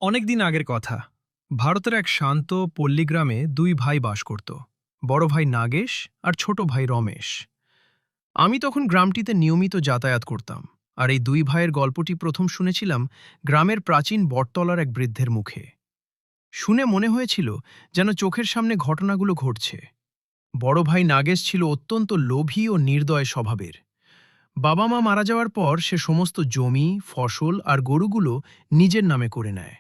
অনেকদিন আগের কথা। ভারতের এক শান্ত পল্লীগ্রামে দুই ভাই বাস করত। বড় ভাই নাগেশ আর ছোট ভাই রমেশ। আমি তখন গ্রামটিতে নিয়মিত যাতায়াত করতাম, আর এই দুই ভাইয়ের গল্পটি প্রথম শুনেছিলাম গ্রামের প্রাচীন বটতলার এক বৃদ্ধের মুখে। শুনে মনে হয়েছিল যেন চোখের সামনে ঘটনাগুলো ঘটছে। বড় ভাই নাগেশ ছিল অত্যন্ত লোভী ও নির্দয় স্বভাবের। বাবা মা মারা যাওয়ার পর সে সমস্ত জমি, ফসল আর গরুগুলো নিজের নামে করে নেয়।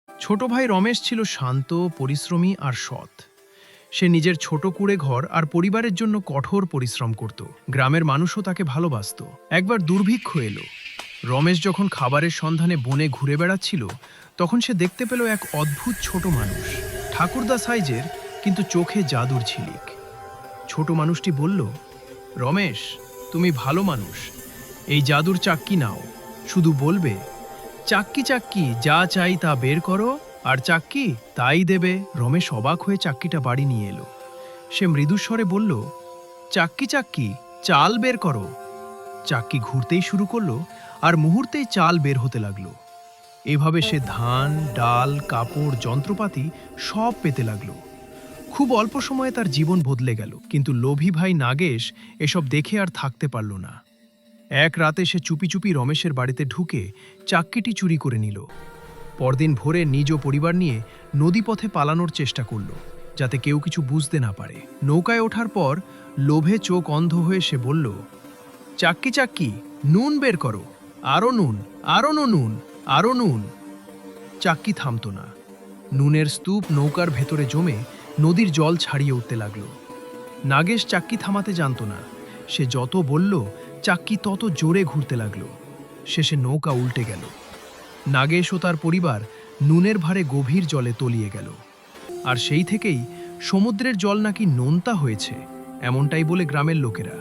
ছোট ভাই রমেশ ছিল শান্ত, পরিশ্রমী আর সৎ। সে নিজের ছোট কুঁড়ে ঘর আর পরিবারের জন্য কঠোর পরিশ্রম করত। গ্রামের মানুষও তাকে ভালোবাসত। একবার দুর্ভিক্ষ এলো। রমেশ যখন খাবারের সন্ধানে বনে ঘুরে বেড়াচ্ছিল, তখন সে দেখতে পেল এক অদ্ভুত ছোট মানুষ, ঠাকুরদা সাইজের, কিন্তু চোখে জাদুর ঝিলিক। ছোট মানুষটি বলল, রমেশ, তুমি ভালো মানুষ, এই জাদুর চাক্কি নাও। শুধু বলবে, চাক্কি চাক্কি, যা চাই তা বের করো, আর চাক্কি তাই দেবে। রমেশ অবাক হয়ে চাক্কিটা বাড়ি নিয়ে এলো। সে মৃদুস্বরে বলল, চাক্কি চাক্কি, চাল বের করো। চাক্কি ঘুরতেই শুরু করলো, আর মুহূর্তেই চাল বের হতে লাগলো। এভাবে সে ধান, ডাল, কাপড়, যন্ত্রপাতি সব পেতে লাগলো। খুব অল্প সময়ে তার জীবন বদলে গেল। কিন্তু লোভী ভাই নাগেশ এসব দেখে আর থাকতে পারল না। এক রাতে সে চুপি চুপি রমেশের বাড়িতে ঢুকে চাক্কিটি চুরি করে নিল। পরদিন ভোরে নিজ পরিবার নিয়ে নদীপথে পালানোর চেষ্টা করল, যাতে কেউ কিছু বুঝতে না পারে। নৌকায় ওঠার পর লোভে চোখ অন্ধ হয়ে সে বলল, চাক্কি চাক্কি, নুন বের করো, আরও নুন, আরও নুন, আরও নুন। চাক্কি থামত না। নুনের স্তূপ নৌকার ভেতরে জমে নদীর জল ছাড়িয়ে উঠতে লাগল। নাগেশ চাক্কি থামাতে জানত না। সে যত বলল, চাক্কি তত জোরে ঘুরতে লাগল। শেষে নৌকা উল্টে গেল। নাগেশ ও তার পরিবার নুনের ভারে গভীর জলে তলিয়ে গেল। আর সেই থেকেই সমুদ্রের জল নাকি নোনতা হয়েছে, এমনটাই বলে গ্রামের লোকেরা।